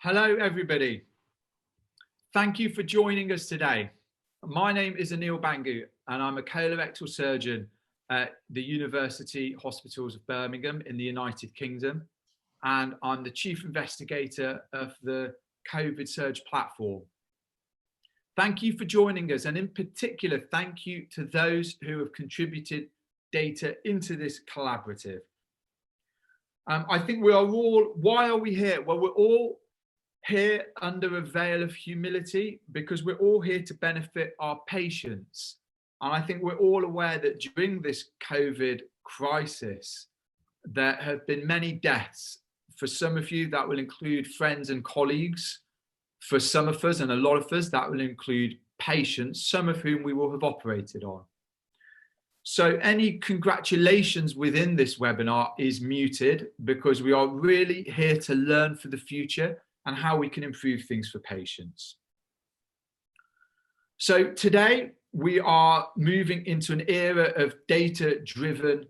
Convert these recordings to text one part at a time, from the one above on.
Hello, everybody. Thank you for joining us today. My name is Anil Bangu, and I'm a colorectal surgeon at the University Hospitals of Birmingham in the United Kingdom, and I'm the chief investigator of the CovidSurg platform. Thank you for joining us, and in particular, thank you to those who have contributed data into this collaborative. I think we are all, why are we here? Well, we're all here under a veil of humility because we're all here to benefit our patients. And I think we're all aware that during this COVID crisis, there have been many deaths. For some of you, that will include friends and colleagues. For some of us, and a lot of us, that will include patients, some of whom we will have operated on. So any congratulations within this webinar is muted because we are really here to learn for the future and how we can improve things for patients. So today we are moving into an era of data-driven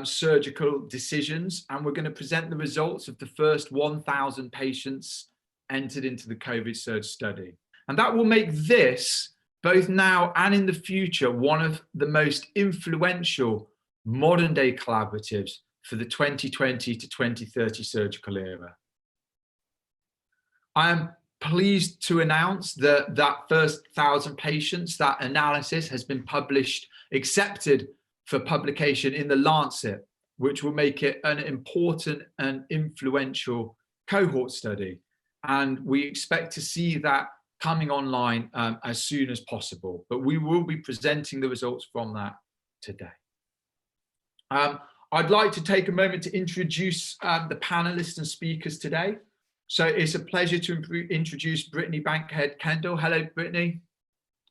surgical decisions, and we're going to present the results of the first 1,000 patients entered into the CovidSurg study. And that will make this, both now and in the future, one of the most influential modern day collaboratives for the 2020 to 2030 surgical era. I am pleased to announce that that first 1,000 patients, that analysis has been published, accepted for publication in the Lancet, which will make it an important and influential cohort study. And we expect to see that coming online as soon as possible, but we will be presenting the results from that today. I'd like to take a moment to introduce the panelists and speakers today. So it's a pleasure to introduce Brittany Bankhead Kendall. Hello, Brittany.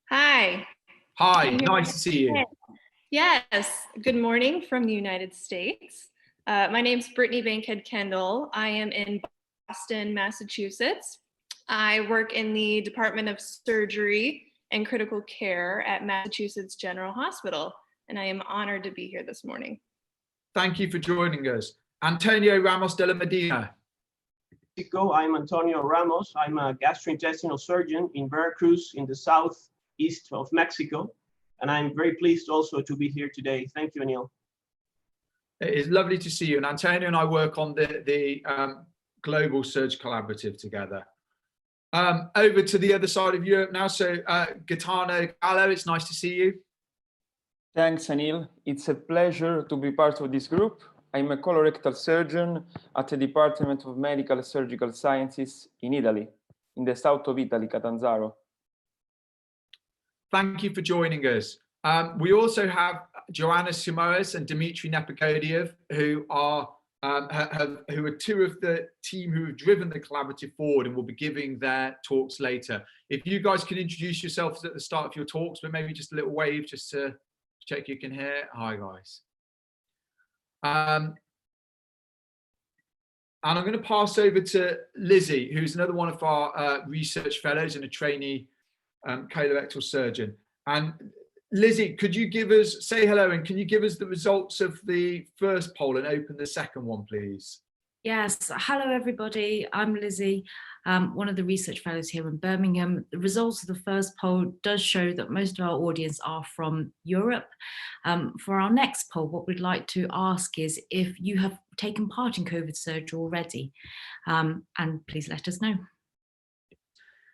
Hi. Hi, nice to see you. Yes, good morning from the United States. My name's Brittany Bankhead Kendall. I am in Boston, Massachusetts. I work in the Department of Surgery and Critical Care at Massachusetts General Hospital, and I am honored to be here this morning. Thank you for joining us. Antonio Ramos de la Medina. I'm Antonio Ramos. I'm a gastrointestinal surgeon in Veracruz in the southeast of Mexico. And I'm very pleased also to be here today. Thank you, Anil. It is lovely to see you. And Antonio and I work on the Global Surge Collaborative together. Over to the other side of Europe now. So Gaetano Gallo, it's nice to see you. Thanks, Anil. It's a pleasure to be part of this group. I'm a colorectal surgeon at the Department of Medical Surgical Sciences in Italy, in the south of Italy, Catanzaro. Thank you for joining us. We also have Joanna Simoes and Dmitry Nepokodiev, who are two of the team who have driven the collaborative forward and will be giving their talks later. If you guys can introduce yourselves at the start of your talks, but maybe just a little wave just to check you can hear. Hi, guys. And I'm going to pass over to Lizzie, who's another one of our research fellows and a trainee colorectal surgeon. And Lizzie, could you say hello, and can you give us the results of the first poll and open the second one, please? Yes, hello everybody, I'm Lizzie, one of the research fellows here in Birmingham. The results of the first poll does show that most of our audience are from Europe. For our next poll, what we'd like to ask is if you have taken part in CovidSurg already, and please let us know.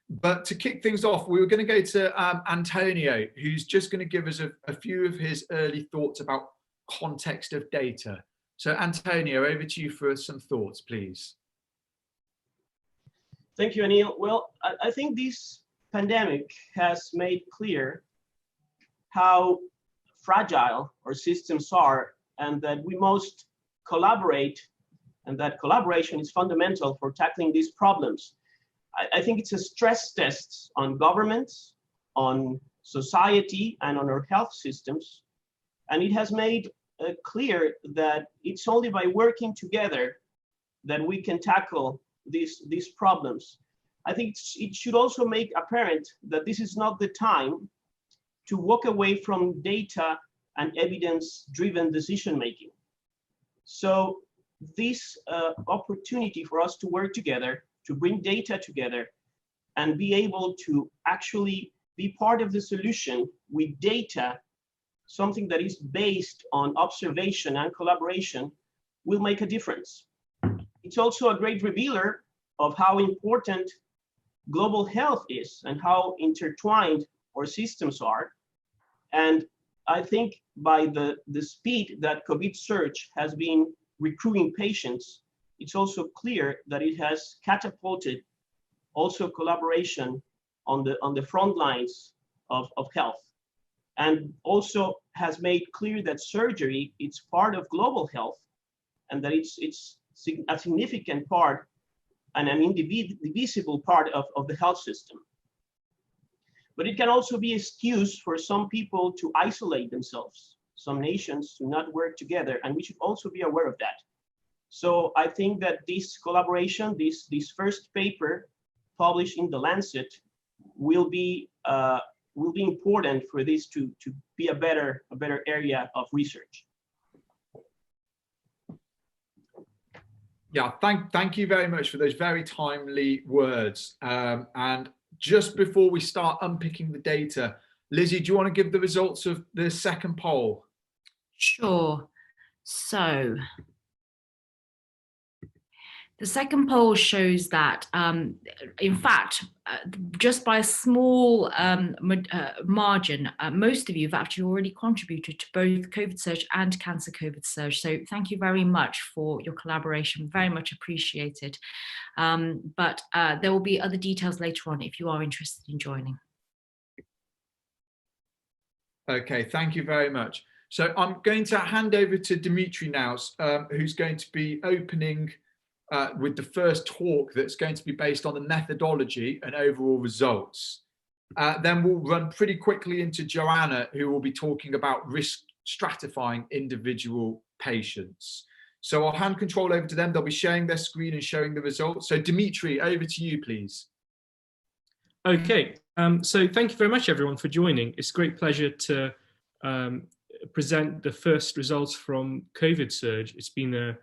But to kick things off, we were going to go to Antonio, who's just going to give us a few of his early thoughts about context of data. So Antonio, over to you for some thoughts, please. Thank you, Anil. Well, I think this pandemic has made clear how fragile our systems are, and that we must collaborate, and that collaboration is fundamental for tackling these problems. I think it's a stress test on governments, on society, and on our health systems. And it has made clear that it's only by working together that we can tackle these problems. I think it should also make apparent that this is not the time to walk away from data and evidence-driven decision-making. So this opportunity for us to work together to bring data together and be able to actually be part of the solution with data, something that is based on observation and collaboration, will make a difference. It's also a great revealer of how important global health is and how intertwined our systems are. And I think by the speed that CovidSurg has been recruiting patients, it's also clear that it has catapulted also collaboration on the front lines of health, and also has made clear that surgery is part of global health, and that it's a significant part and an indivisible part of the health system. But it can also be an excuse for some people to isolate themselves, some nations to not work together, and we should also be aware of that. So I think that this collaboration, this first paper published in The Lancet, will be important for this to be a better area of research. Yeah, thank you very much for those very timely words. And just before we start unpicking the data, Lizzie, do you want to give the results of the second poll? Sure. So the second poll shows that, in fact, just by a small margin, most of you have actually already contributed to both CovidSurg and Cancer CovidSurg. So thank you very much for your collaboration, very much appreciated. But there will be other details later on if you are interested in joining. Okay, thank you very much. So I'm going to hand over to Dimitri now, who's going to be opening with the first talk that's going to be based on the methodology and overall results. Then we'll run pretty quickly into Joanna, who will be talking about risk stratifying individual patients. So I'll hand control over to them. They'll be sharing their screen and showing the results. So Dimitri, over to you, please. Okay, so thank you very much, everyone, for joining. It's a great pleasure to present the first results from CovidSurg. It's been a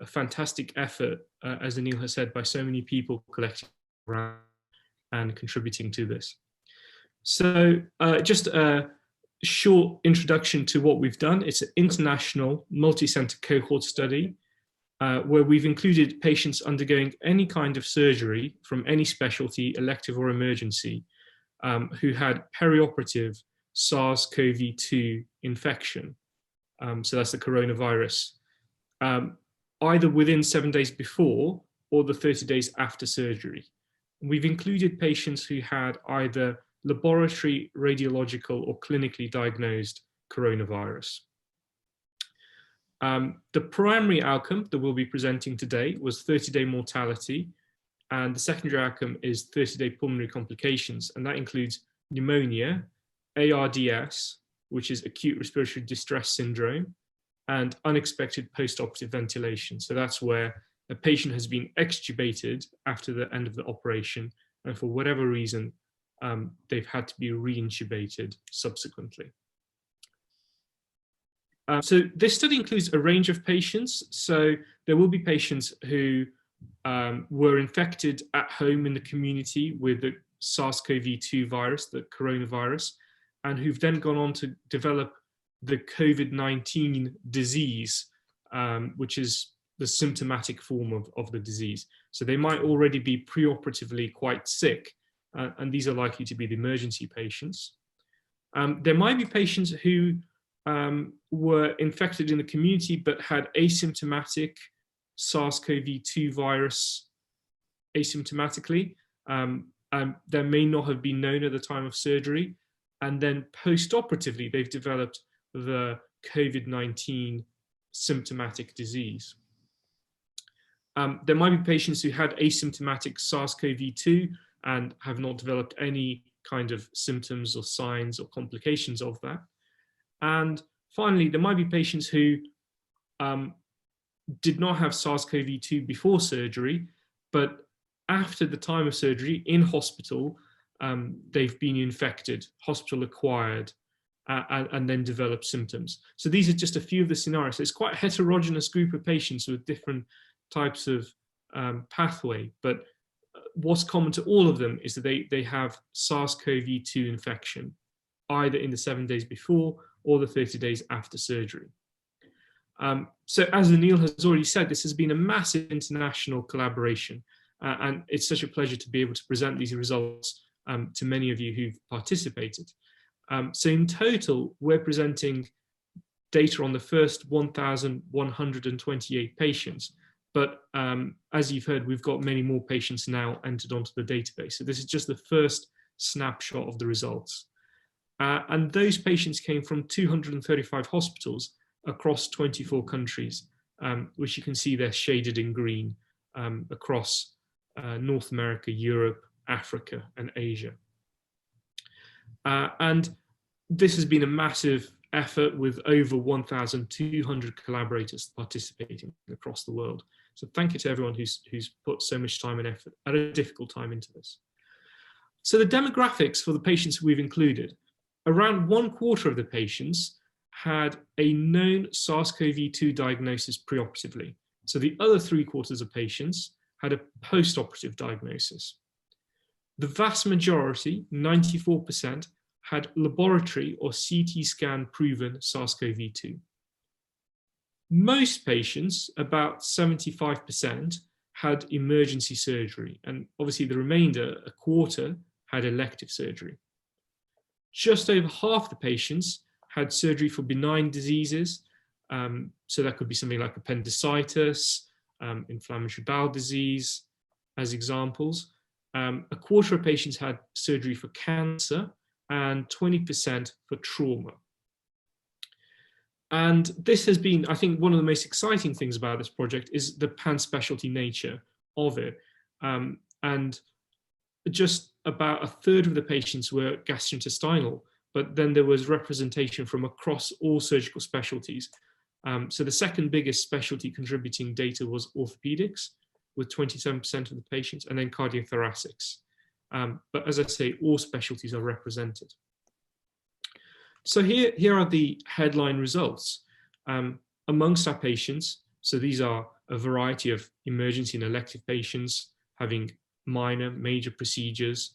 fantastic effort, as Anil has said, by so many people collecting around and contributing to this. So just a short introduction to what we've done. It's an international multi-center cohort study where we've included patients undergoing any kind of surgery from any specialty, elective or emergency, who had perioperative SARS-CoV-2 infection. So that's the coronavirus. Either within 7 days before or the 30 days after surgery. We've included patients who had either laboratory, radiological, or clinically diagnosed coronavirus. The primary outcome that we'll be presenting today was 30-day mortality, and the secondary outcome is 30-day pulmonary complications, and that includes pneumonia, ARDS, which is acute respiratory distress syndrome, and unexpected post-operative ventilation. So that's where a patient has been extubated after the end of the operation, and for whatever reason, they've had to be reintubated subsequently. So this study includes a range of patients. So there will be patients who were infected at home in the community with the SARS-CoV-2 virus, the coronavirus, and who've then gone on to develop the COVID-19 disease, which is the symptomatic form of the disease. So they might already be preoperatively quite sick, and these are likely to be the emergency patients. There might be patients who were infected in the community but had asymptomatic SARS-CoV-2 virus asymptomatically. There may not have been known at the time of surgery, and then post-operatively they've developed the COVID-19 symptomatic disease. There might be patients who had asymptomatic SARS-CoV-2 and have not developed any kind of symptoms or signs or complications of that. And finally, there might be patients who did not have SARS-CoV-2 before surgery, but after the time of surgery in hospital, they've been infected, hospital acquired, and then develop symptoms. So these are just a few of the scenarios. It's quite a heterogeneous group of patients with different types of pathway, but what's common to all of them is that they have SARS-CoV-2 infection, either in the 7 days before or the 30 days after surgery. So as Anil has already said, this has been a massive international collaboration, and it's such a pleasure to be able to present these results to many of you who've participated. So in total, we're presenting data on the first 1,128 patients, but as you've heard, we've got many more patients now entered onto the database. So this is just the first snapshot of the results. And those patients came from 235 hospitals across 24 countries, which you can see they're shaded in green across North America, Europe, Africa, and Asia. And this has been a massive effort with over 1,200 collaborators participating across the world. So thank you to everyone who's put so much time and effort at a difficult time into this. So the demographics for the patients we've included, around 1/4 of the patients had a known SARS-CoV-2 diagnosis preoperatively. So the other 3/4 of patients had a post-operative diagnosis. The vast majority, 94%, had laboratory or CT scan proven SARS-CoV-2. Most patients, about 75%, had emergency surgery, and obviously the remainder, 1/4, had elective surgery. Just over half the patients had surgery for benign diseases, so that could be something like appendicitis, inflammatory bowel disease, as examples. 1/4 of patients had surgery for cancer, and 20% for trauma. And this has been, I think, one of the most exciting things about this project is the pan-specialty nature of it. And just about 1/3 of the patients were gastrointestinal, but then there was representation from across all surgical specialties. So the second biggest specialty contributing data was orthopedics, with 27% of the patients, and then cardiothoracics. But as I say, all specialties are represented. So here are the headline results. Amongst our patients, so these are a variety of emergency and elective patients having minor, major procedures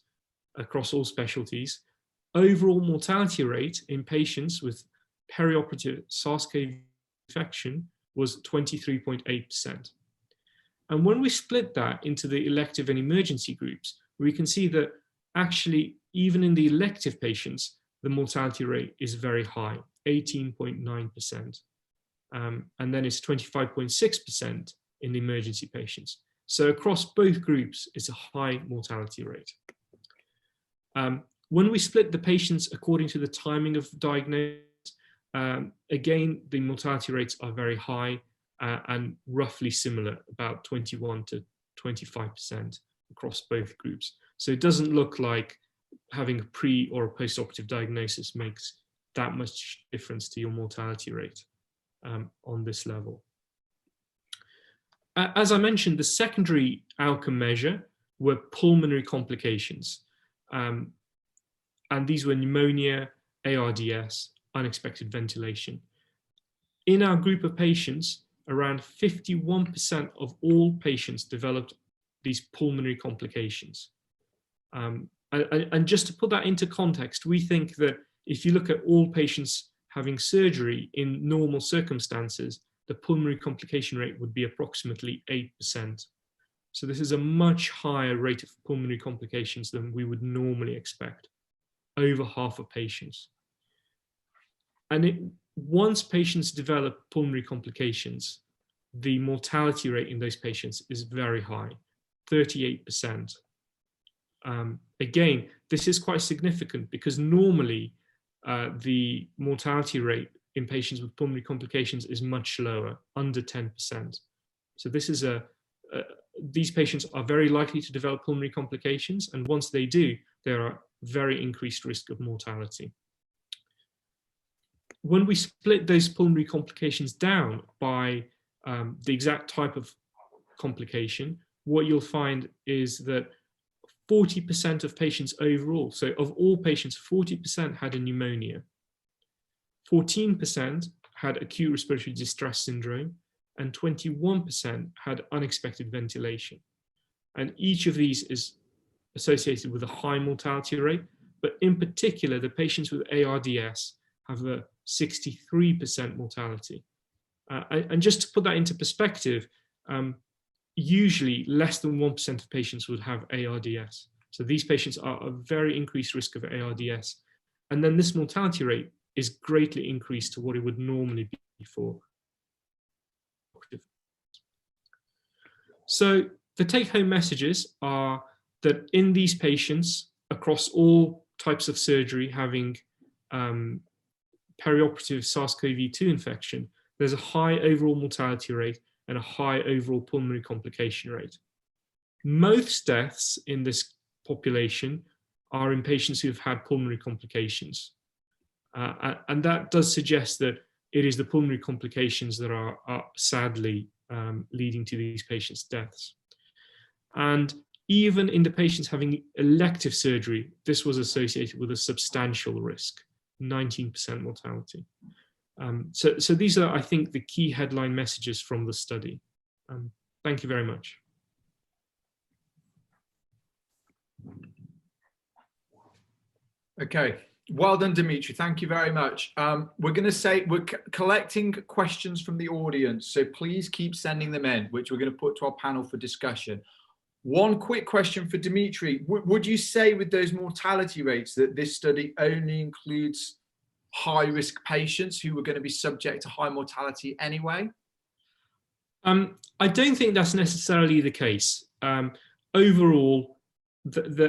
across all specialties. Overall mortality rate in patients with perioperative SARS-CoV infection was 23.8%. And when we split that into the elective and emergency groups, we can see that actually, even in the elective patients, the mortality rate is very high, 18.9%. And then it's 25.6% in the emergency patients. So across both groups, it's a high mortality rate. When we split the patients according to the timing of diagnosis, again, the mortality rates are very high and roughly similar, about 21 to 25% across both groups. So it doesn't look like having a pre or a post-operative diagnosis makes that much difference to your mortality rate on this level. As I mentioned, the secondary outcome measure were pulmonary complications. And these were pneumonia, ARDS, unexpected ventilation. In our group of patients, around 51% of all patients developed these pulmonary complications. And just to put that into context, we think that if you look at all patients having surgery in normal circumstances, the pulmonary complication rate would be approximately 8%. So this is a much higher rate of pulmonary complications than we would normally expect, over half of patients. And once patients develop pulmonary complications, the mortality rate in those patients is very high, 38%. Again, this is quite significant because normally the mortality rate in patients with pulmonary complications is much lower, under 10%. So this is these patients are very likely to develop pulmonary complications, and once they do, there are very increased risk of mortality. When we split those pulmonary complications down by the exact type of complication, what you'll find is that 40% of patients overall, so of all patients, 40% had a pneumonia, 14% had acute respiratory distress syndrome, and 21% had unexpected ventilation. And each of these is associated with a high mortality rate, but in particular, the patients with ARDS have a 63% mortality. And just to put that into perspective, usually less than 1% of patients would have ARDS. So these patients are a very increased risk of ARDS. And then this mortality rate is greatly increased to what it would normally be for. So the take-home messages are that in these patients, across all types of surgery having perioperative SARS-CoV-2 infection, there's a high overall mortality rate and a high overall pulmonary complication rate. Most deaths in this population are in patients who've had pulmonary complications. And that does suggest that it is the pulmonary complications that are sadly leading to these patients' deaths. And even in the patients having elective surgery, this was associated with a substantial risk, 19% mortality. So these are, I think, the key headline messages from the study. Thank you very much. Okay, well done, Dimitri. Thank you very much. We're going to say we're collecting questions from the audience, so please keep sending them in, which we're going to put to our panel for discussion. One quick question for Dimitri. Would you say with those mortality rates that this study only includes high-risk patients who were going to be subject to high mortality anyway? I don't think that's necessarily the case. Overall,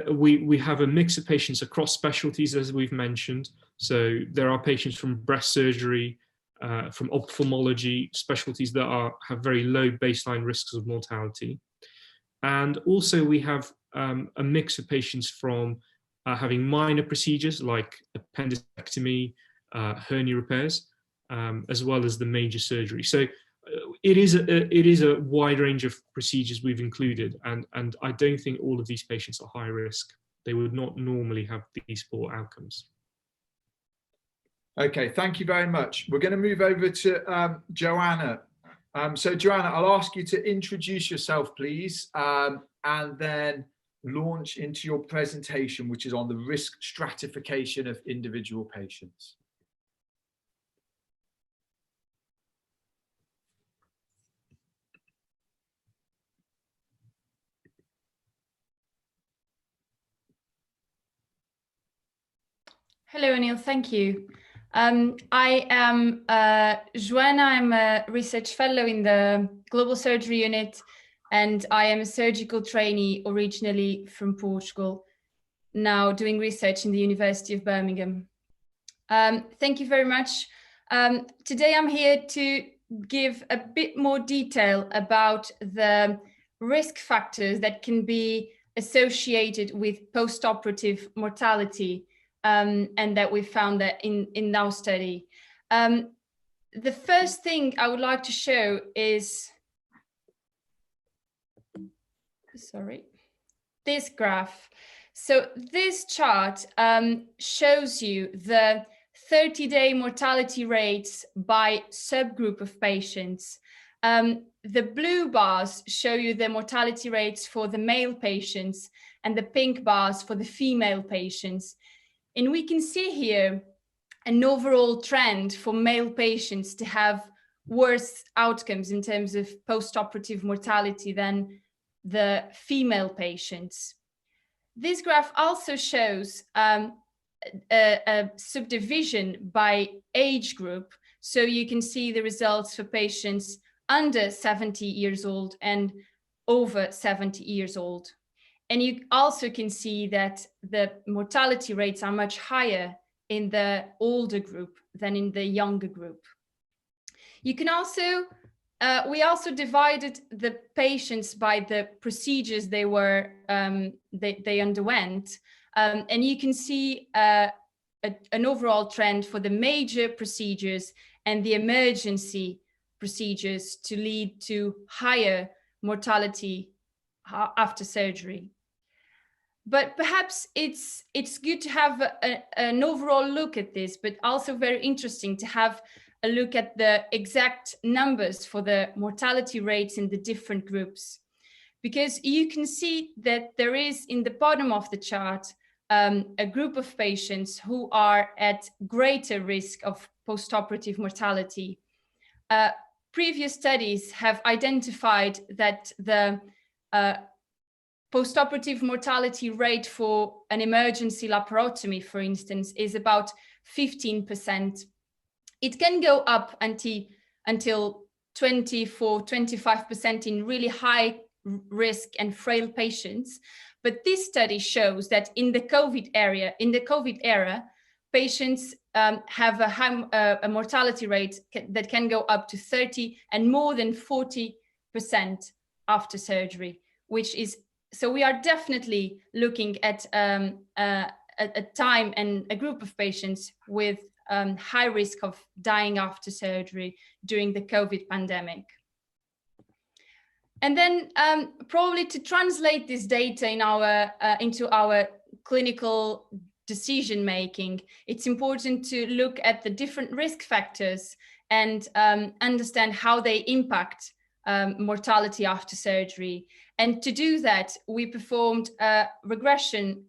we have a mix of patients across specialties, as we've mentioned. So there are patients from breast surgery, from ophthalmology, specialties that have very low baseline risks of mortality. And also we have a mix of patients from having minor procedures like appendectomy, hernia repairs, as well as the major surgery. So it is a wide range of procedures we've included, and I don't think all of these patients are high risk. They would not normally have these poor outcomes. Okay, thank you very much. We're going to move over to Joanna. So Joanna, I'll ask you to introduce yourself, please, and then launch into your presentation, which is on the risk stratification of individual patients. Hello, Anil, thank you. I am Joanna. I'm a research fellow in the Global Surgery Unit, and I am a surgical trainee originally from Portugal, now doing research in the University of Birmingham. Thank you very much. Today I'm here to give a bit more detail about the risk factors that can be associated with post-operative mortality, and that we found that in our study. The first thing I would like to show is, this graph. So this chart shows you the 30-day mortality rates by subgroup of patients. The blue bars show you the mortality rates for the male patients, and the pink bars for the female patients. And we can see here an overall trend for male patients to have worse outcomes in terms of post-operative mortality than the female patients. This graph also shows a subdivision by age group. So you can see the results for patients under 70 years old and over 70 years old. And you also can see that the mortality rates are much higher in the older group than in the younger group. You can also, we also divided the patients by the procedures they underwent. And you can see an overall trend for the major procedures and the emergency procedures to lead to higher mortality after surgery. But perhaps it's good to have an overall look at this, but also very interesting to have a look at the exact numbers for the mortality rates in the different groups. because you can see that there is in the bottom of the chart a group of patients who are at greater risk of postoperative mortality. Previous studies have identified that the postoperative mortality rate for an emergency laparotomy, for instance, is about 15%. It can go up until 24, 25% in really high risk and frail patients. But this study shows that in the COVID era, patients have a mortality rate that can go up to 30 and more than 40% after surgery, which is, so we are definitely looking at a time and a group of patients with high risk of dying after surgery during the COVID pandemic. And then probably to translate this data into our clinical decision-making, it's important to look at the different risk factors and understand how they impact mortality after surgery. And to do that, we performed a regression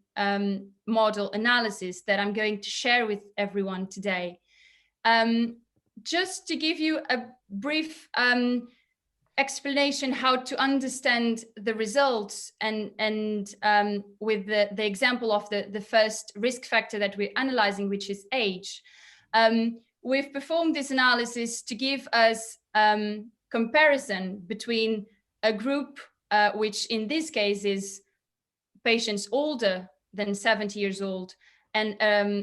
model analysis that I'm going to share with everyone today. Just to give you a brief explanation how to understand the results and with the example of the first risk factor that we're analyzing, which is age. We've performed this analysis to give us comparison between a group, which in this case is patients older than 70 years old, and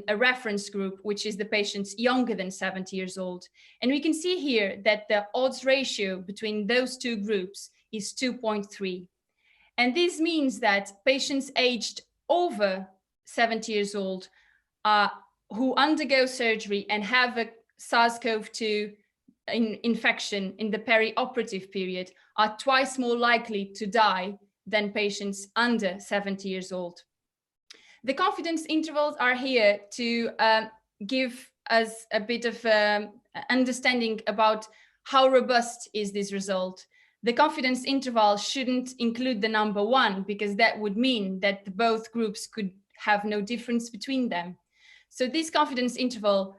a reference group, which is the patients younger than 70 years old. And we can see here that the odds ratio between those two groups is 2.3. And this means that patients aged over 70 years old who undergo surgery and have a SARS-CoV-2 infection in the perioperative period are twice more likely to die than patients under 70 years old. The confidence intervals are here to give us a bit of understanding about how robust is this result. The confidence interval shouldn't include the number 1, because that would mean that both groups could have no difference between them. So this confidence interval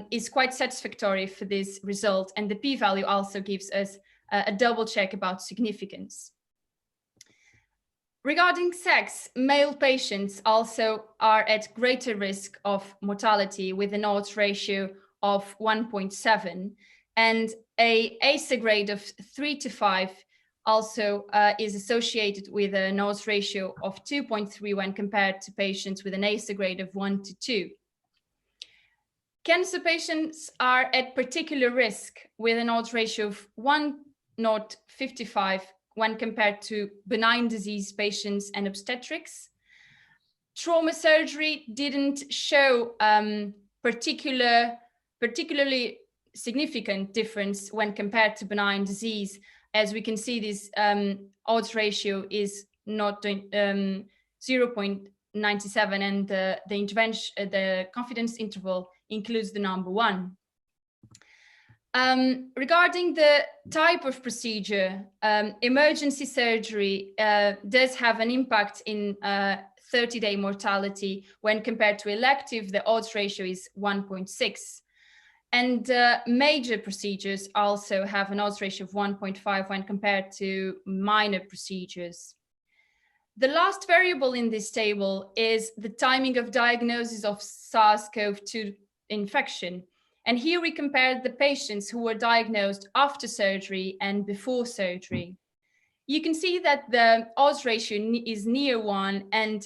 is quite satisfactory for this result, and the p-value also gives us a double check about significance. Regarding sex, male patients also are at greater risk of mortality with an odds ratio of 1.7, and a ASA grade of 3 to 5 also is associated with an odds ratio of 2.3 when compared to patients with an ASA grade of 1 to 2. Cancer patients are at particular risk with an odds ratio of 1.55 when compared to benign disease patients and obstetrics. Trauma surgery didn't show particularly significant difference when compared to benign disease. As we can see, this odds ratio is not 0.97, and the confidence interval includes the number 1. Regarding the type of procedure, emergency surgery does have an impact in 30-day mortality. When compared to elective, the odds ratio is 1.6. And major procedures also have an odds ratio of 1.5 when compared to minor procedures. The last variable in this table is the timing of diagnosis of SARS-CoV-2 infection. And here we compare the patients who were diagnosed after surgery and before surgery. You can see that the odds ratio is near 1, and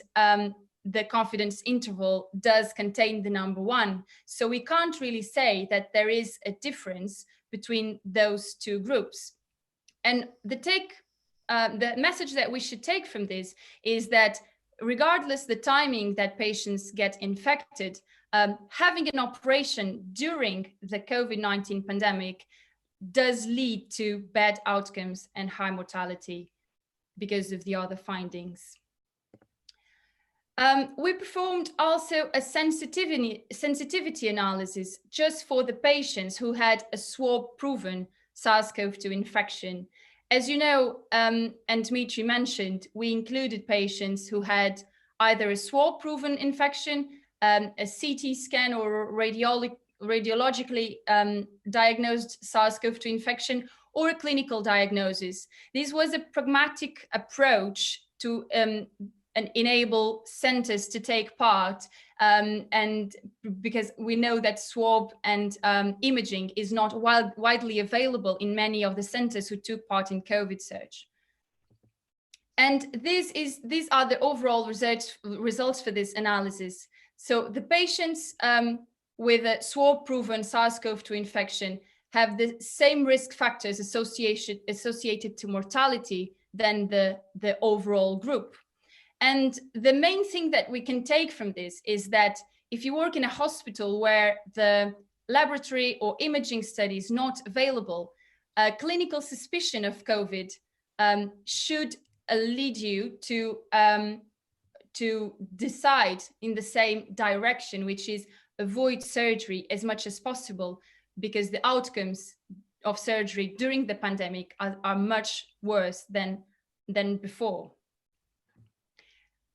the confidence interval does contain the number 1. So we can't really say that there is a difference between those two groups. And the message that we should take from this is that regardless the timing that patients get infected, having an operation during the COVID-19 pandemic does lead to bad outcomes and high mortality because of the other findings. We performed also a sensitivity analysis just for the patients who had a swab-proven SARS-CoV-2 infection. as you know, and Dmitry mentioned, we included patients who had either a swab-proven infection, a CT scan or radiologically diagnosed SARS-CoV-2 infection, or a clinical diagnosis. This was a pragmatic approach to enable centers to take part, and because we know that swab and imaging is not widely available in many of the centers who took part in CovidSurg. And these are the overall results for this analysis. So the patients with a swab-proven SARS-CoV-2 infection have the same risk factors associated to mortality than the overall group. And the main thing that we can take from this is that if you work in a hospital where the laboratory or imaging study is not available, a clinical suspicion of COVID should lead you to decide in the same direction, which is avoid surgery as much as possible, because the outcomes of surgery during the pandemic are much worse than before.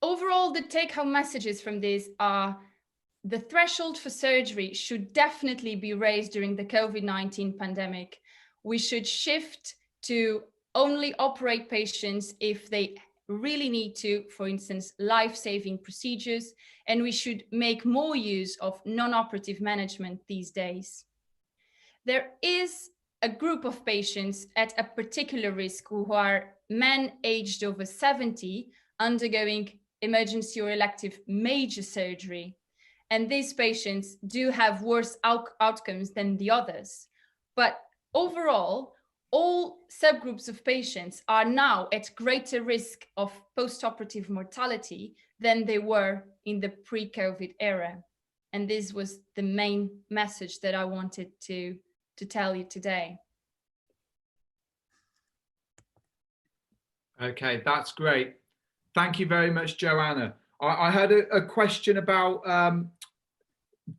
Overall, the take-home messages from this are: the threshold for surgery should definitely be raised during the COVID-19 pandemic. We should shift to only operate patients if they really need to, for instance, life-saving procedures, and we should make more use of non-operative management these days. There is a group of patients at a particular risk who are men aged over 70 undergoing emergency or elective major surgery. And these patients do have worse outcomes than the others. But overall, all subgroups of patients are now at greater risk of post-operative mortality than they were in the pre-COVID era. And this was the main message that I wanted to tell you today. Okay, that's great. Thank you very much, Joanna. I had a question about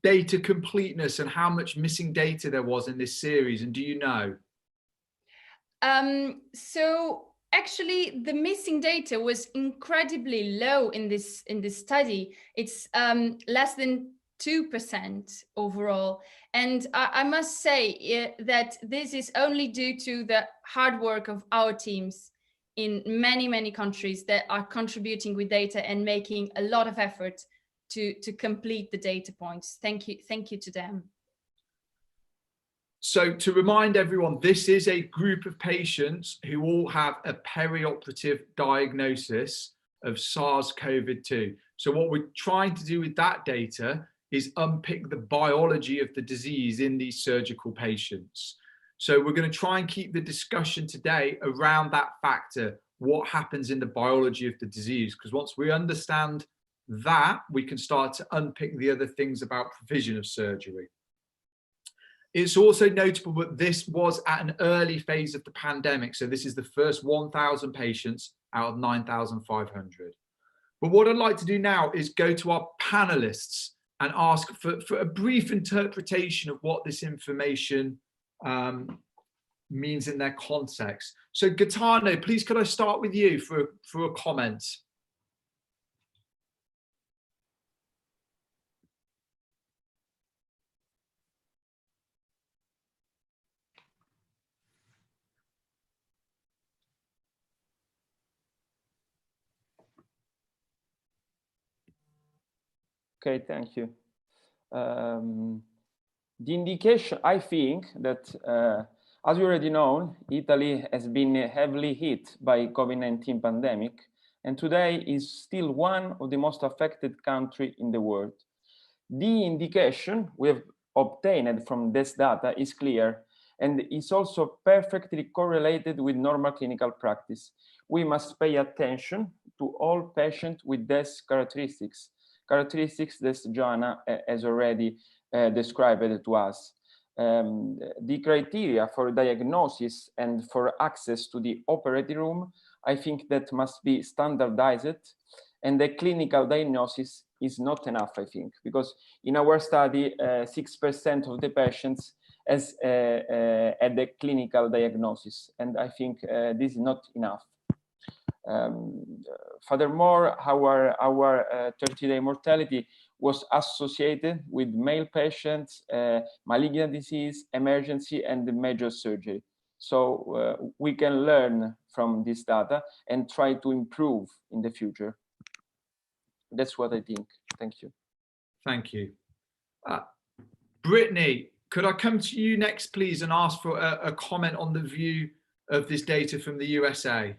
data completeness and how much missing data there was in this series, and do you know? So actually, the missing data was incredibly low in this study. It's less than 2% overall. And I must say that this is only due to the hard work of our teams in many, many countries that are contributing with data and making a lot of effort to complete the data points. Thank you to them. So to remind everyone, this is a group of patients who all have a perioperative diagnosis of SARS-CoV-2. So what we're trying to do with that data is unpick the biology of the disease in these surgical patients. So we're going to try and keep the discussion today around that factor, what happens in the biology of the disease, because once we understand that, we can start to unpick the other things about provision of surgery. It's also notable that this was at an early phase of the pandemic. So this is the first 1,000 patients out of 9,500. But what I'd like to do now is go to our panelists and ask for a brief interpretation of what this information means in their context. So Gaetano, please could I start with you for a comment? Okay, thank you. The indication, I think that, as you already know, Italy has been heavily hit by COVID-19 pandemic, and today is still one of the most affected countries in the world. The indication we have obtained from this data is clear, and is also perfectly correlated with normal clinical practice. We must pay attention to all patients with these characteristics that Joanna has already described to us. The criteria for diagnosis and for access to the operating room, I think that must be standardized, and the clinical diagnosis is not enough, I think, because in our study, 6% of the patients as at the clinical diagnosis. And I think this is not enough. Furthermore, our 30-day mortality was associated with male patients, malignant disease, emergency, and major surgery. So we can learn from this data and try to improve in the future. That's what I think. Thank you. Thank you. Brittany, could I come to you next, please, and ask for a comment on the view of this data from the USA?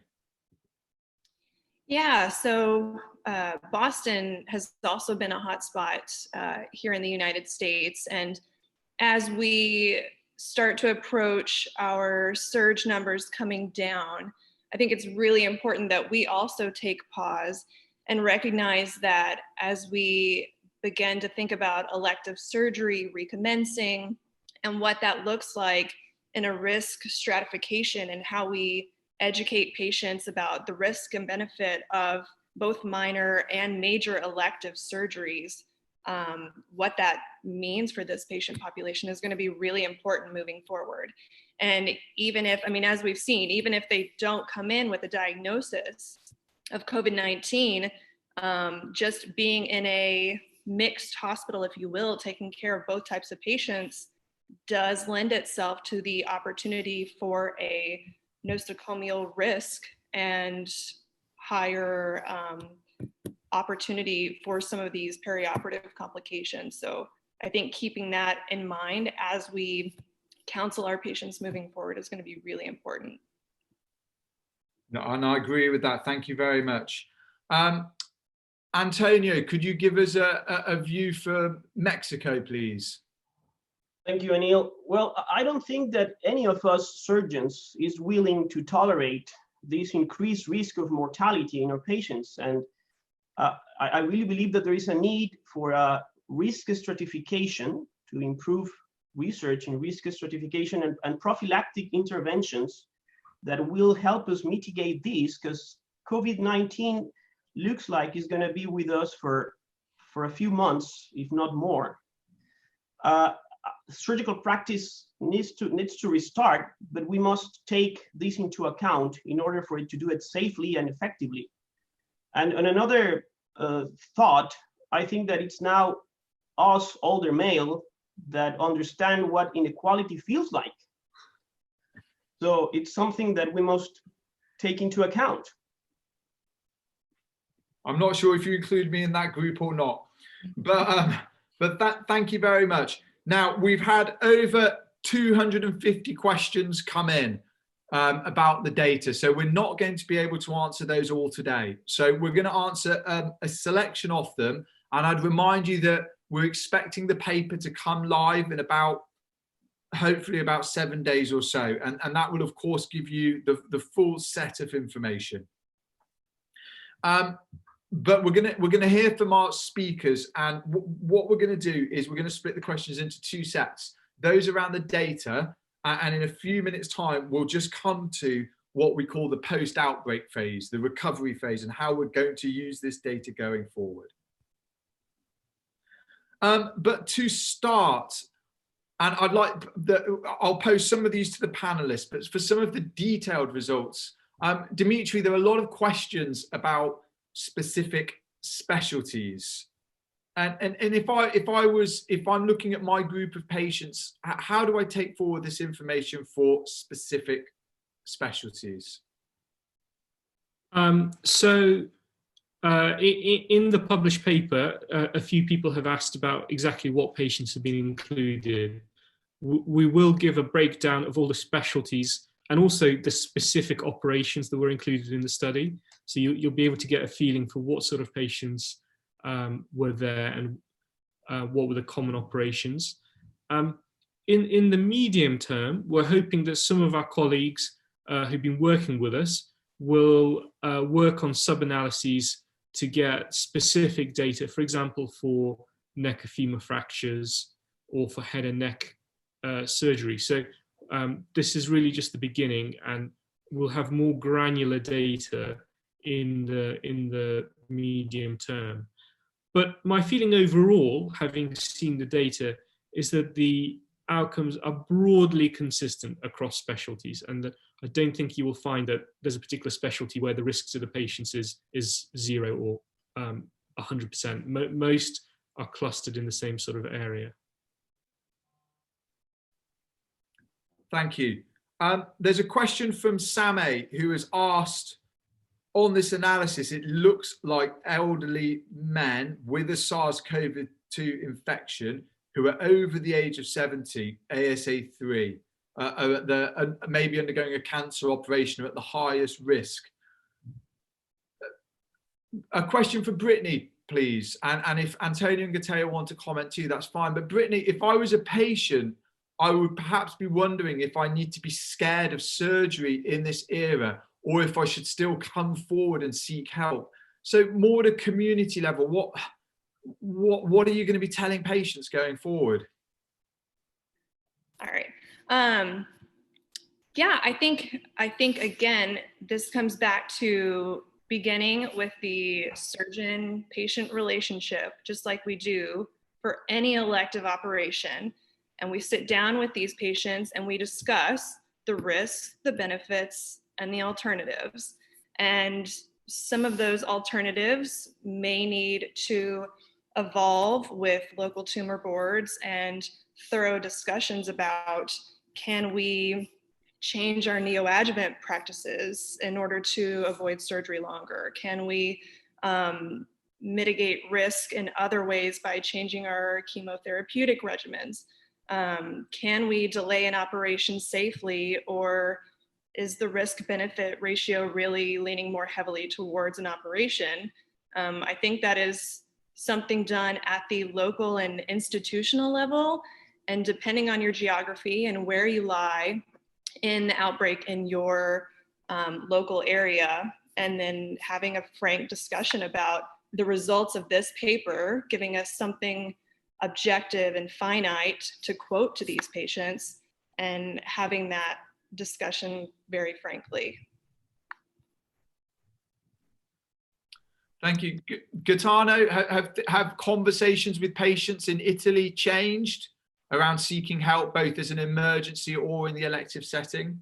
Yeah, so Boston has also been a hotspot here in the United States. And as we start to approach our surge numbers coming down, I think it's really important that we also take pause and recognize that as we begin to think about elective surgery recommencing and what that looks like in a risk stratification and how we educate patients about the risk and benefit of both minor and major elective surgeries, what that means for this patient population is going to be really important moving forward. And even if, I mean, as we've seen, even if they don't come in with a diagnosis of COVID-19, just being in a mixed hospital, if you will, taking care of both types of patients does lend itself to the opportunity for a nosocomial risk and higher opportunity for some of these perioperative complications. So I think keeping that in mind as we counsel our patients moving forward is going to be really important. No, and I agree with that. Thank you very much. Antonio, could you give us a view for Mexico, please? Thank you, Anil. Well, I don't think that any of us surgeons is willing to tolerate this increased risk of mortality in our patients. And I really believe that there is a need for a risk stratification to improve research in risk stratification and prophylactic interventions that will help us mitigate this, because COVID-19 looks like it's going to be with us for a few months, if not more. Surgical practice needs to restart, but we must take this into account in order for it to do it safely and effectively. And another thought, I think that it's now us older male that understand what inequality feels like. So it's something that we must take into account. I'm not sure if you include me in that group or not, but thank you very much. Now, we've had over 250 questions come in about the data, so we're not going to be able to answer those all today. So we're going to answer a selection of them, and I'd remind you that we're expecting the paper to come live in hopefully about 7 days or so, and that will of course give you the full set of information. But we're gonna hear from our speakers, and what we're gonna do is we're gonna split the questions into two sets. Those around the data, and in a few minutes' time, we'll just come to what we call the post-outbreak phase, the recovery phase, and how we're going to use this data going forward. But to start, and I'll post some of these to the panelists, but for some of the detailed results, Dimitri, there are a lot of questions about specific specialties, and if I'm looking at my group of patients, how do I take forward this information for specific specialties? So in the published paper, a few people have asked about exactly what patients have been included. We will give a breakdown of all the specialties and also the specific operations that were included in the study. So you'll be able to get a feeling for what sort of patients were there and what were the common operations. In the medium term, we're hoping that some of our colleagues who've been working with us will work on sub-analyses to get specific data, for example, for neck of femur fractures or for head and neck surgery. So this is really just the beginning, and we'll have more granular data in the medium term. But my feeling overall, having seen the data, is that the outcomes are broadly consistent across specialties, and I don't think you will find that there's a particular specialty where the risk to the patients is 0 or 100%. Most are clustered in the same sort of area. Thank you. There's a question from Same, who has asked, on this analysis, it looks like elderly men with a SARS-CoV-2 infection who are over the age of 70, ASA3, are maybe undergoing a cancer operation, are at the highest risk. A question for Brittany, please. And if Antonio and Gaeteo want to comment too, that's fine. But Brittany, if I was a patient, I would perhaps be wondering if I need to be scared of surgery in this era, or if I should still come forward and seek help. So more at a community level, what are you going to be telling patients going forward? All right. Yeah, I think again, this comes back to beginning with the surgeon-patient relationship, just like we do for any elective operation. And we sit down with these patients and we discuss the risks, the benefits, and the alternatives. And some of those alternatives may need to evolve with local tumor boards and thorough discussions about, can we change our neoadjuvant practices in order to avoid surgery longer? Can we mitigate risk in other ways by changing our chemotherapeutic regimens? Can we delay an operation safely, or is the risk-benefit ratio really leaning more heavily towards an operation? I think that is something done at the local and institutional level, and depending on your geography and where you lie in the outbreak in your local area, and then having a frank discussion about the results of this paper, giving us something objective and finite to quote to these patients, and having that discussion very frankly. Thank you. Gaetano, have conversations with patients in Italy changed around seeking help, both as an emergency or in the elective setting?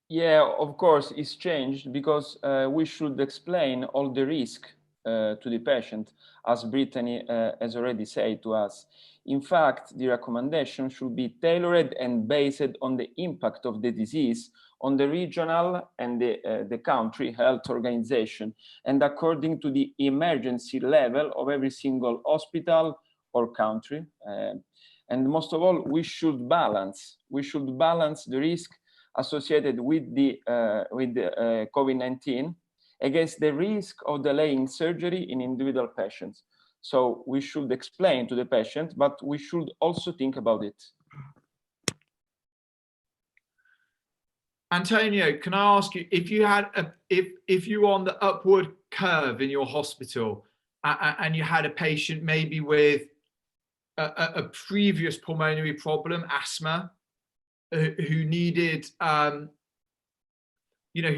Yeah, of course, it's changed, because we should explain all the risk to the patient, as Brittany has already said to us. In fact, the recommendation should be tailored and based on the impact of the disease on the regional and the country health organization, and according to the emergency level of every single hospital or country. And most of all, we should balance the risk associated with the COVID-19 against the risk of delaying surgery in individual patients. So we should explain to the patient, but we should also think about it. Antonio, can I ask you, if you had if you were on the upward curve in your hospital and you had a patient maybe with a previous pulmonary problem, asthma, who needed, who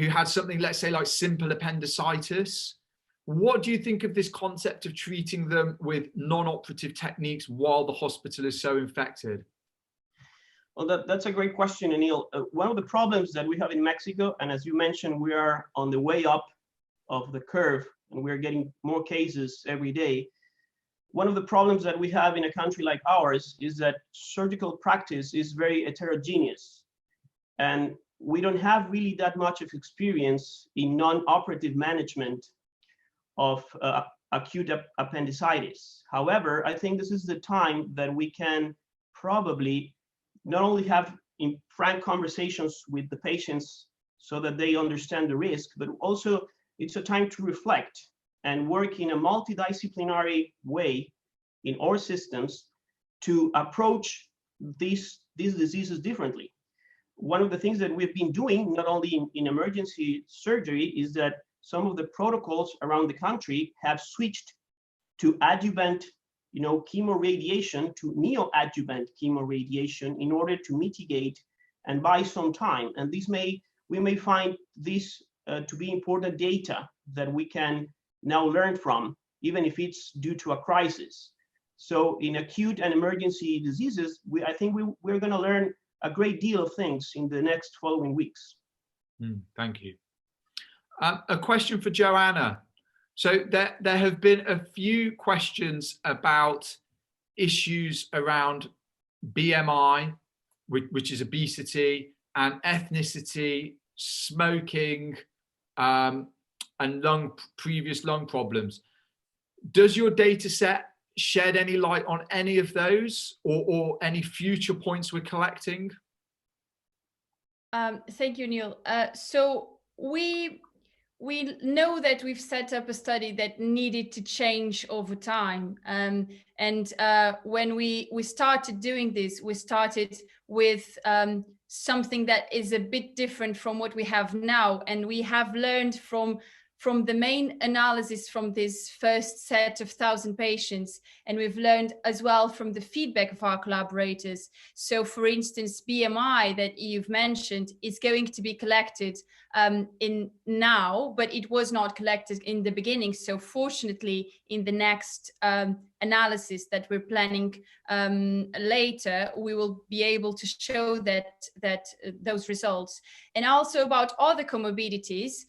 had something, let's say, like simple appendicitis, what do you think of this concept of treating them with non-operative techniques while the hospital is so infected? Well, that's a great question, Anil. One of the problems that we have in Mexico, and as you mentioned, we are on the way up of the curve, and we're getting more cases every day. One of the problems that we have in a country like ours is that surgical practice is very heterogeneous. And we don't have really that much of experience in non-operative management of acute appendicitis. However, I think this is the time that we can probably not only have frank conversations with the patients so that they understand the risk, but also it's a time to reflect and work in a multidisciplinary way in our systems to approach these diseases differently. One of the things that we've been doing, not only in emergency surgery, is that some of the protocols around the country have switched to adjuvant, chemoradiation, to neoadjuvant chemoradiation in order to mitigate and buy some time. And we may find this to be important data that we can now learn from, even if it's due to a crisis. So in acute and emergency diseases, I think we're going to learn a great deal of things in the next following weeks. Thank you. A question for Joanna. So there have been a few questions about issues around BMI, which is obesity, and ethnicity, smoking, and previous lung problems. Does your data set shed any light on any of those, or any future points we're collecting? Thank you, Neil. So we know that we've set up a study that needed to change over time. And when we started doing this, we started with something that is a bit different from what we have now. And we have learned from the main analysis from this first set of 1,000 patients. And we've learned as well from the feedback of our collaborators. So for instance, BMI that you've mentioned is going to be collected in now, but it was not collected in the beginning. So fortunately, in the next analysis that we're planning later, we will be able to show that those results. And also about other comorbidities,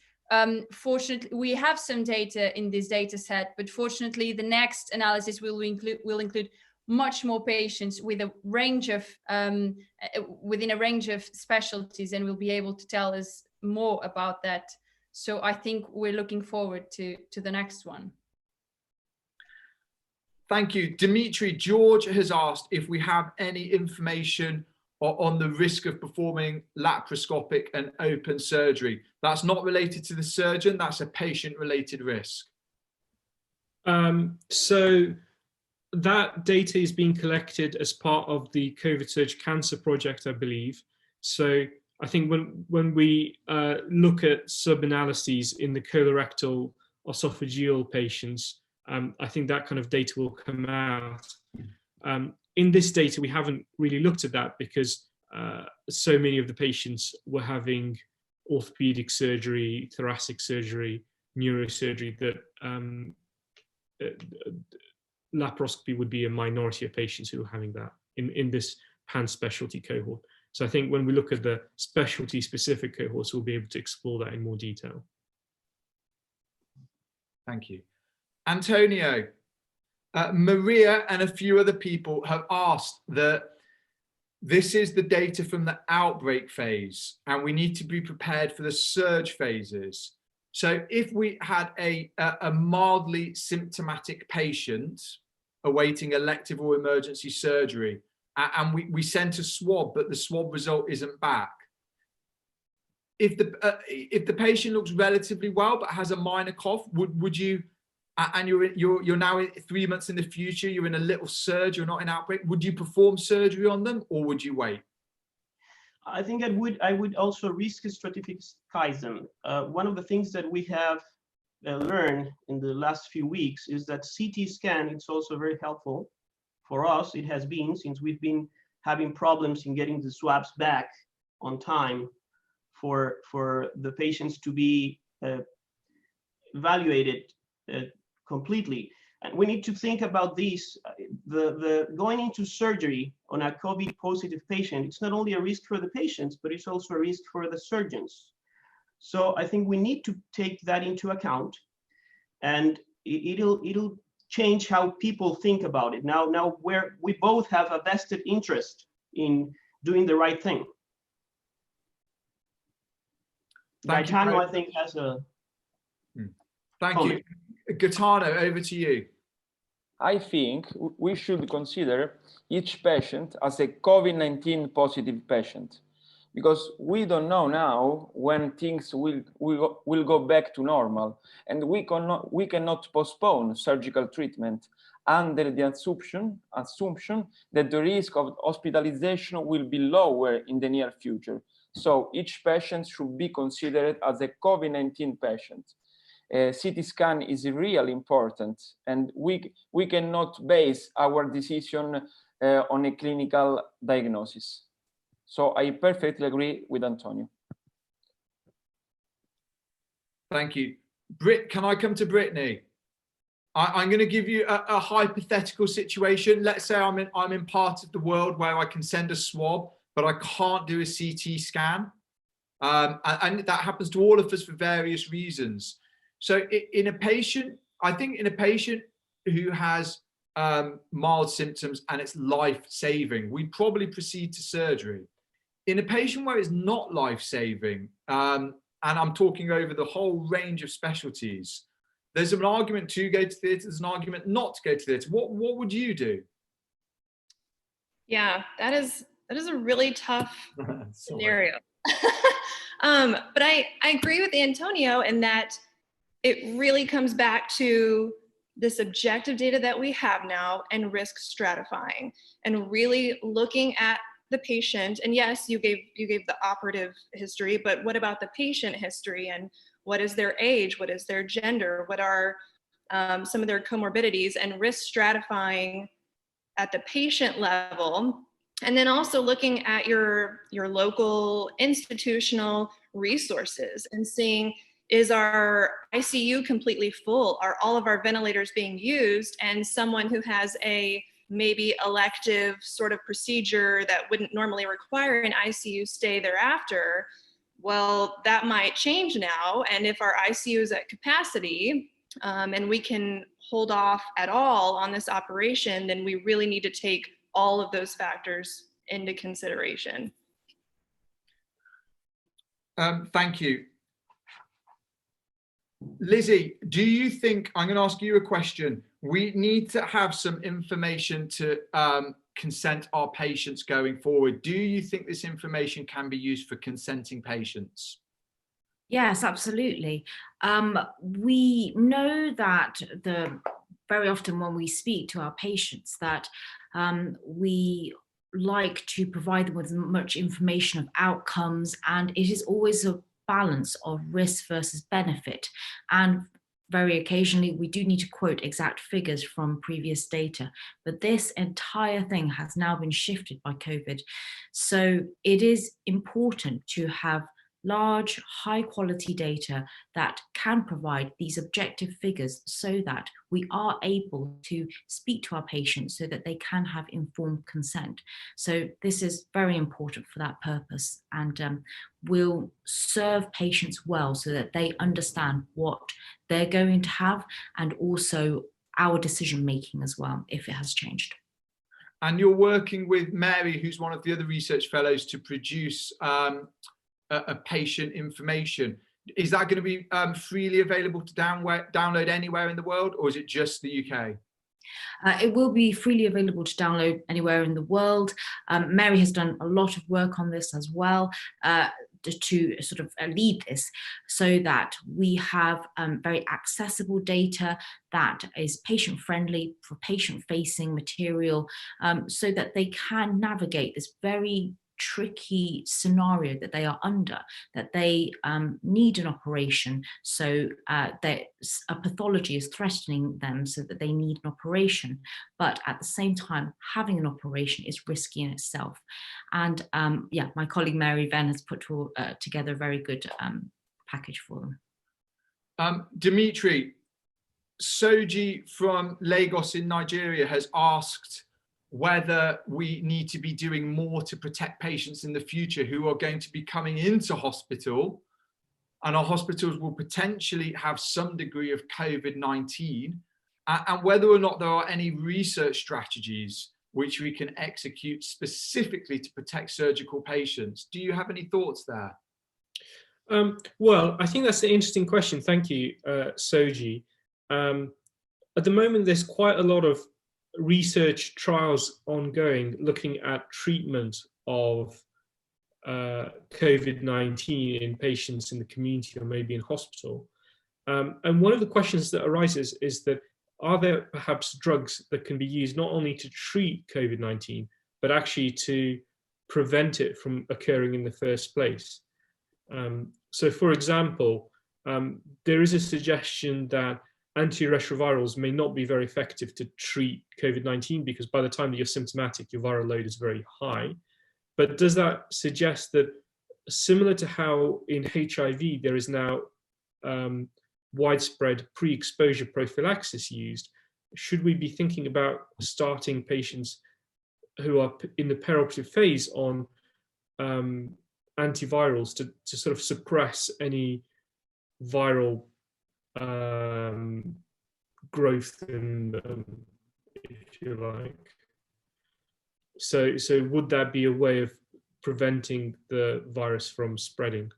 fortunately, we have some data in this data set, but fortunately, the next analysis will include much more patients with a range of within a range of specialties, and will be able to tell us more about that. So I think we're looking forward to the next one. Thank you. Dimitri, George has asked if we have any information on the risk of performing laparoscopic and open surgery. That's not related to the surgeon, that's a patient-related risk. So that data is being collected as part of the CovidSurg cancer project, I believe. So I think when we look at subanalyses in the colorectal esophageal patients, I think that kind of data will come out. In this data, we haven't really looked at that because so many of the patients were having orthopedic surgery, thoracic surgery, neurosurgery, that laparoscopy would be a minority of patients who are having that in this pan-specialty cohort. So I think when we look at the specialty-specific cohorts, we'll be able to explore that in more detail. Thank you. Antonio, Maria and a few other people have asked that this is the data from the outbreak phase, and we need to be prepared for the surge phases. So if we had a mildly symptomatic patient awaiting elective or emergency surgery, and we sent a swab, but the swab result isn't back, if the patient looks relatively well but has a minor cough, would you, and you're now 3 months in the future, you're in a little surge, you're not in outbreak, would you perform surgery on them, or would you wait? I think I would also risk stratification. One of the things that we have learned in the last few weeks is that CT scan, it's also very helpful for us. It has been, since we've been having problems in getting the swabs back on time for the patients to be evaluated completely. And we need to think about this. The going into surgery on a COVID positive patient, it's not only a risk for the patients, but it's also a risk for the surgeons. So I think we need to take that into account, and it'll change how people think about it. Now where we both have a vested interest in doing the right thing. Gaetano, I think, has a Thank you. Gaetano, over to you. I think we should consider each patient as a COVID-19 positive patient, because we don't know now when things will go back to normal, and we cannot postpone surgical treatment under the assumption that the risk of hospitalization will be lower in the near future. So each patient should be considered as a COVID-19 patient. CT scan is really important, and we cannot base our decision on a clinical diagnosis. So I perfectly agree with Antonio. Thank you. Can I come to Brittany? I'm going to give you a hypothetical situation. Let's say I'm in part of the world where I can send a swab, but I can't do a CT scan. And that happens to all of us for various reasons. So in a patient, I think in a patient who has mild symptoms and it's life-saving, we'd probably proceed to surgery. In a patient where it's not life-saving, and I'm talking over the whole range of specialties, there's an argument to go to theatre, there's an argument not to go to theatre. What would you do? Yeah, that is a really tough scenario. But I agree with Antonio in that it really comes back to this objective data that we have now and risk stratifying and really looking at the patient. And yes, you gave the operative history, but what about the patient history, and what is their age, what is their gender, what are some of their comorbidities, and risk stratifying at the patient level. And then also looking at your local institutional resources and seeing, is our ICU completely full? Are all of our ventilators being used? And someone who has a maybe elective sort of procedure that wouldn't normally require an ICU stay thereafter, well, that might change now. And if our ICU is at capacity and we can hold off at all on this operation, then we really need to take all of those factors into consideration. Thank you. Lizzie, do you think, I'm going to ask you a question, we need to have some information to consent our patients going forward? Do you think this information can be used for consenting patients? Yes, absolutely. We know that very often when we speak to our patients that we like to provide them with as much information of outcomes, and it is always a balance of risk versus benefit. And very occasionally we do need to quote exact figures from previous data, but this entire thing has now been shifted by COVID. So it is important to have large, high quality data that can provide these objective figures so that we are able to speak to our patients so that they can have informed consent. So this is very important for that purpose, and will serve patients well so that they understand what they're going to have, and also our decision making as well, if it has changed. And you're working with Mary, who's one of the other research fellows, to produce a patient information. Is that going to be freely available to download anywhere in the world, or is it just the UK? It will be freely available to download anywhere in the world. Mary has done a lot of work on this as well to sort of lead this, so that we have very accessible data that is patient friendly, for patient facing material, so that they can navigate this very tricky scenario that they are under, that they need an operation, so that a pathology is threatening them so that they need an operation, but at the same time having an operation is risky in itself. And yeah, my colleague Mary Venn has put together a very good package for them. Dimitri, Soji from Lagos in Nigeria has asked whether we need to be doing more to protect patients in the future who are going to be coming into hospital, and our hospitals will potentially have some degree of COVID-19, and whether or not there are any research strategies which we can execute specifically to protect surgical patients. Do you have any thoughts there? Well, I think that's an interesting question. Thank you, Soji. At the moment, there's quite a lot of research trials ongoing looking at treatment of COVID-19 in patients in the community or maybe in hospital. And one of the questions that arises is that, are there perhaps drugs that can be used not only to treat COVID-19, but actually to prevent it from occurring in the first place? So for example, there is a suggestion that antiretrovirals may not be very effective to treat COVID-19 because by the time that you're symptomatic, your viral load is very high. But does that suggest that, similar to how in HIV there is now widespread pre-exposure prophylaxis used, should we be thinking about starting patients who are in the perioperative phase on antivirals to sort of suppress any viral growth in them, if you like? So would that be a way of preventing the virus from spreading?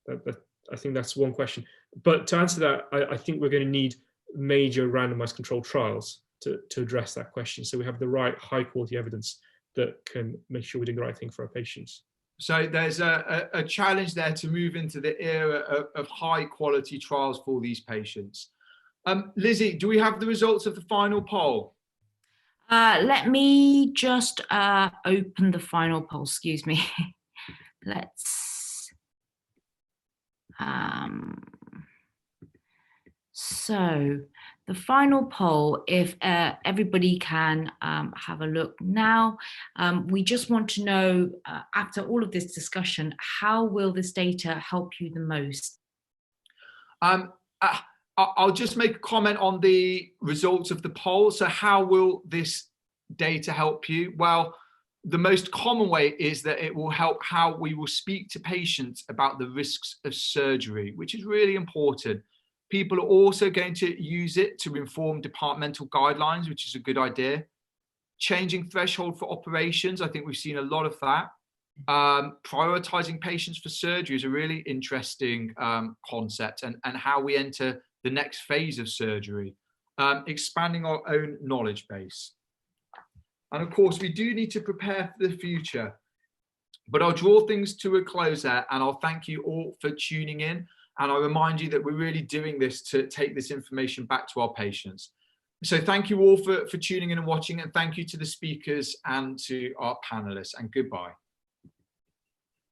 I think that's one question. But to answer that, I think we're going to need major randomized controlled trials to address that question. So we have the right high quality evidence that can make sure we're doing the right thing for our patients. So there's a challenge there to move into the era of high quality trials for these patients. Lizzie, do we have the results of the final poll? Let me just open the final poll, excuse me. Let's, so the final poll, if everybody can have a look now, we just want to know, after all of this discussion, how will this data help you the most? I'll just make a comment on the results of the poll. So how will this data help you? Well, the most common way is that it will help how we will speak to patients about the risks of surgery, which is really important. People are also going to use it to inform departmental guidelines, which is a good idea. Changing threshold for operations, I think we've seen a lot of that. Prioritizing patients for surgery is a really interesting concept, and how we enter the next phase of surgery. Expanding our own knowledge base. And of course, we do need to prepare for the future. But I'll draw things to a close there, and I'll thank you all for tuning in. And I remind you that we're really doing this to take this information back to our patients. So thank you all for tuning in and watching, and thank you to the speakers and to our panelists, and goodbye.